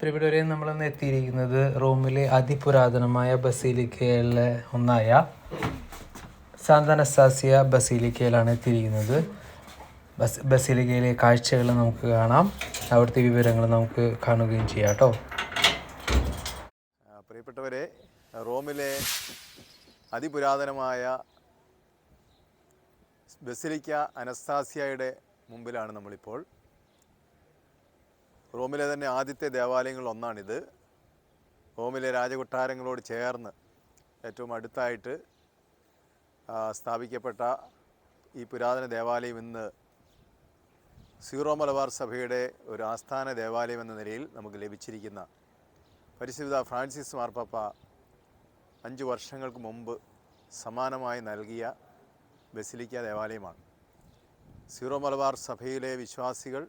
പ്രിയപ്പെട്ടവരെ, നമ്മളിന്ന് എത്തിയിരിക്കുന്നത് റോമിലെ അതിപുരാതനമായ ബസീലിക്കയിലെ ഒന്നായ സാന്ത അനസ്താസിയ ബസീലിക്കയിലാണ് എത്തിയിരിക്കുന്നത്. ബസീലിക്കയിലെ കാഴ്ചകൾ നമുക്ക് കാണാം, അവിടുത്തെ വിവരങ്ങൾ നമുക്ക് കാണുകയും ചെയ്യാം കേട്ടോ. പ്രിയപ്പെട്ടവരെ, റോമിലെ അതിപുരാതനമായ ബസീലിക്ക അനസ്താസിയയുടെ മുമ്പിലാണ് നമ്മളിപ്പോൾ. റോമിലെ തന്നെ ആദ്യത്തെ ദേവാലയങ്ങളിൽ ഒന്നാണിത്. റോമിലെ രാജകൊട്ടാരങ്ങളോട് ചേർന്ന് ഏറ്റവും അടുത്തായിട്ട് സ്ഥാപിക്കപ്പെട്ട ഈ പുരാതന ദേവാലയം ഇന്ന് സീറോ മലബാർ സഭയുടെ ഒരു ആസ്ഥാന ദേവാലയം എന്ന നിലയിൽ നമുക്ക് ലഭിച്ചിരിക്കുന്ന പരിശുദ്ധ ഫ്രാൻസിസ് മാർപ്പാപ്പ 5 വർഷങ്ങൾക്ക് മുമ്പ് സമാനമായി നൽകിയ ബസിലിക്ക ദേവാലയമാണ്. സീറോ മലബാർ സഭയിലെ വിശ്വാസികൾ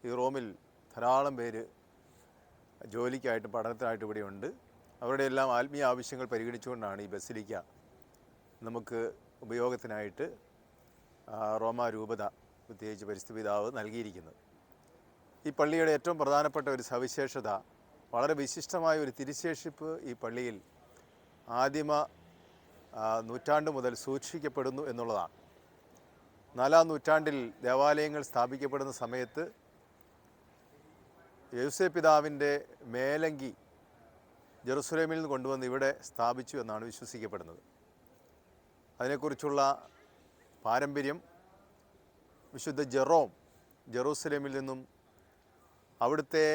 ഈ റോമിൽ ധാരാളം പേര് ജോലിക്കായിട്ടും പഠനത്തിനായിട്ടും ഇവിടെയുണ്ട്. അവരുടെ എല്ലാം ആത്മീയ ആവശ്യങ്ങൾ പരിഗണിച്ചുകൊണ്ടാണ് ഈ ബസിലിക്ക നമുക്ക് ഉപയോഗത്തിനായിട്ട് റോമാ രൂപത, പ്രത്യേകിച്ച് പരിശുദ്ധ പിതാവ് നൽകിയിരിക്കുന്നത്. ഈ പള്ളിയുടെ ഏറ്റവും പ്രധാനപ്പെട്ട ഒരു സവിശേഷത, വളരെ വിശിഷ്ടമായ ഒരു തിരുശേഷിപ്പ് ഈ പള്ളിയിൽ ആദിമ നൂറ്റാണ്ട് മുതൽ സൂക്ഷിക്കപ്പെടുന്നു എന്നുള്ളതാണ്. 4-ാം നൂറ്റാണ്ടിൽ ദേവാലയങ്ങൾ സ്ഥാപിക്കപ്പെടുന്ന സമയത്ത് യൗസേപ്പ് പിതാവിൻ്റെ മേലങ്കി ജെറുസലേമിൽ നിന്ന് കൊണ്ടുവന്ന് ഇവിടെ സ്ഥാപിച്ചു എന്നാണ് വിശ്വസിക്കപ്പെടുന്നത്. അതിനെക്കുറിച്ചുള്ള പാരമ്പര്യം വിശുദ്ധ ജെറോം ജെറൂസലേമിൽ നിന്നും അവിടുത്തെ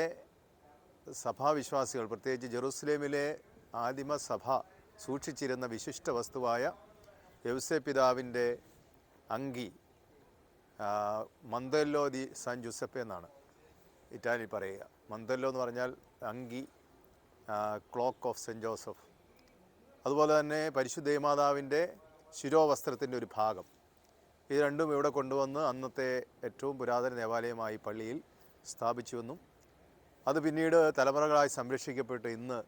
സഭാവിശ്വാസികൾ, പ്രത്യേകിച്ച് ജെറൂസലേമിലെ ആദിമ സഭ സൂക്ഷിച്ചിരുന്ന വിശിഷ്ട വസ്തുവായ യൗസേപ്പ് പിതാവിൻ്റെ അങ്കി, മന്ദല്ലോ ദി സാൻ ജുസപ്പെ എന്നാണ് ഇറ്റാലിയിൽ പറയുക. മന്ദല്ലോ എന്ന് പറഞ്ഞാൽ അങ്കി, ക്ലോക്ക് ഓഫ് സെൻറ്റ് ജോസഫ്. അതുപോലെ തന്നെ പരിശുദ്ധ ദേവമാതാവിൻ്റെ ശിരോവസ്ത്രത്തിൻ്റെ ഒരു ഭാഗം, ഇത് രണ്ടും ഇവിടെ കൊണ്ടുവന്ന് അന്നത്തെ ഏറ്റവും പുരാതന ദേവാലയമായി പള്ളിയിൽ സ്ഥാപിച്ചുവെന്നും അത് പിന്നീട് തലമുറകളായി സംരക്ഷിക്കപ്പെട്ട് ഇന്ന്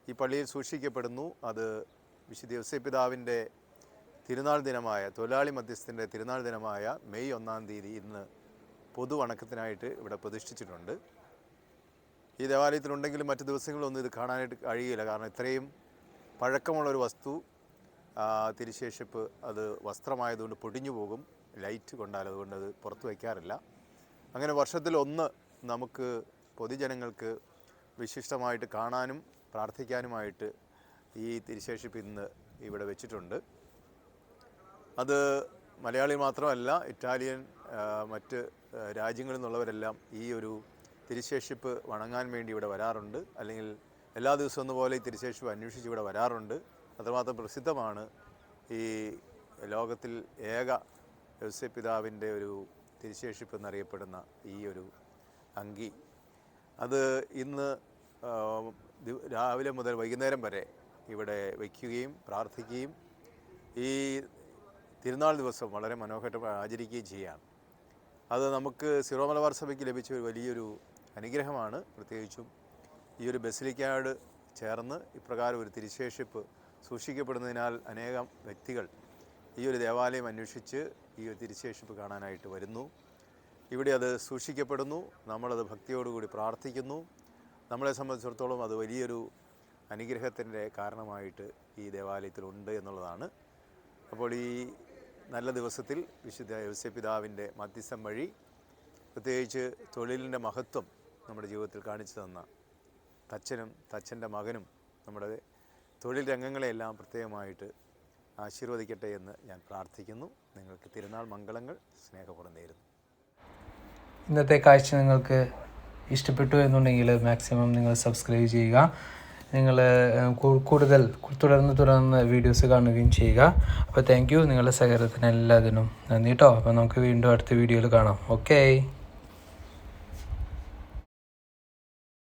ഈ പള്ളിയിൽ സൂക്ഷിക്കപ്പെടുന്നു. അത് വിശുദ്ധ യൗസേപ്പ് പിതാവിൻ്റെ തിരുനാൾ ദിനമായ, തൊഴിലാളി മധ്യസ്ഥൻ്റെ തിരുനാൾ ദിനമായ മെയ് 1-ാം തീയതി ഇന്ന് പൊതു വണക്കത്തിനായിട്ട് ഇവിടെ പ്രതിഷ്ഠിച്ചിട്ടുണ്ട്. ഈ ദേവാലയത്തിലുണ്ടെങ്കിലും മറ്റു ദിവസങ്ങളിലൊന്നും ഇത് കാണാനായിട്ട് കഴിയില്ല. കാരണം ഇത്രയും പഴക്കമുള്ളൊരു വസ്തു, തിരുശേഷിപ്പ്, അത് വസ്ത്രമായതുകൊണ്ട് പൊടിഞ്ഞു പോകും ലൈറ്റ് കൊണ്ടാൽ. അതുകൊണ്ട് അത് പുറത്ത് വയ്ക്കാറില്ല. അങ്ങനെ വർഷത്തിൽ ഒന്ന് നമുക്ക് പൊതുജനങ്ങൾക്ക് വിശിഷ്ടമായിട്ട് കാണാനും പ്രാർത്ഥിക്കാനുമായിട്ട് ഈ തിരുശേഷിപ്പ് ഇന്ന് ഇവിടെ വെച്ചിട്ടുണ്ട്. അത് മലയാളി മാത്രമല്ല, ഇറ്റാലിയൻ, മറ്റ് രാജ്യങ്ങളിൽ നിന്നുള്ളവരെല്ലാം ഈ ഒരു തിരുശേഷിപ്പ് വണങ്ങാൻ വേണ്ടി ഇവിടെ വരാറുണ്ട്. അല്ലെങ്കിൽ എല്ലാ ദിവസവും ഒന്നുപോലെ ഈ തിരുശേഷിപ്പ് അന്വേഷിച്ച് ഇവിടെ വരാറുണ്ട്. അത്രമാത്രം പ്രസിദ്ധമാണ് ഈ ലോകത്തിൽ ഏക യൗസേപ്പ് പിതാവിൻ്റെ ഒരു തിരുശേഷിപ്പ് എന്നറിയപ്പെടുന്ന ഈ ഒരു അങ്കി. അത് ഇന്ന് രാവിലെ മുതൽ വൈകുന്നേരം വരെ ഇവിടെ വയ്ക്കുകയും പ്രാർത്ഥിക്കുകയും ഈ തിരുനാൾ ദിവസം വളരെ മനോഹരമായി ആചരിക്കുകയും ചെയ്യുകയാണ്. അത് നമുക്ക് സീറോ മലബാർ സഭയ്ക്ക് ലഭിച്ച ഒരു വലിയൊരു അനുഗ്രഹമാണ്. പ്രത്യേകിച്ചും ഈ ഒരു ബസിലിക്കയോട് ചേർന്ന് ഇപ്രകാരം ഒരു തിരുശേഷിപ്പ് സൂക്ഷിക്കപ്പെടുന്നതിനാൽ അനേകം വ്യക്തികൾ ഈ ഒരു ദേവാലയം അന്വേഷിച്ച് ഈ ഒരു തിരുശേഷിപ്പ് കാണാനായിട്ട് വരുന്നു. ഇവിടെ അത് സൂക്ഷിക്കപ്പെടുന്നു. നമ്മളത് ഭക്തിയോടുകൂടി പ്രാർത്ഥിക്കുന്നു. നമ്മളെ സംബന്ധിച്ചിടത്തോളം അത് വലിയൊരു അനുഗ്രഹത്തിൻ്റെ കാരണമായിട്ട് ഈ ദേവാലയത്തിലുണ്ട് എന്നുള്ളതാണ്. അപ്പോൾ ഈ നല്ല ദിവസത്തിൽ വിശുദ്ധ യൗസേപ്പ് പിതാവിൻ്റെ മധ്യസ്ഥം വഴി, പ്രത്യേകിച്ച് തൊഴിലിൻ്റെ മഹത്വം നമ്മുടെ ജീവിതത്തിൽ കാണിച്ചു തന്ന തച്ചനും തച്ചൻ്റെ മകനും നമ്മുടെ തൊഴിൽ രംഗങ്ങളെയെല്ലാം പ്രത്യേകമായിട്ട് ആശീർവദിക്കട്ടെ എന്ന് ഞാൻ പ്രാർത്ഥിക്കുന്നു. നിങ്ങൾക്ക് തിരുനാൾ മംഗളങ്ങൾ സ്നേഹപൂർവ്വം നേരുന്നു. ഇന്നത്തെ കാഴ്ച നിങ്ങൾക്ക് ഇഷ്ടപ്പെട്ടു എന്നുണ്ടെങ്കിൽ മാക്സിമം നിങ്ങൾ സബ്സ്ക്രൈബ് ചെയ്യുക. നിങ്ങൾ കൂടുതൽ തുടർന്ന് വീഡിയോസ് കാണുകയും ചെയ്യുക. അപ്പോൾ താങ്ക് യു. നിങ്ങളുടെ സഹകരണത്തിന് എല്ലാത്തിനും നന്ദി കേട്ടോ. അപ്പോൾ നമുക്ക് വീണ്ടും അടുത്ത വീഡിയോയിൽ കാണാം. ഓക്കേ.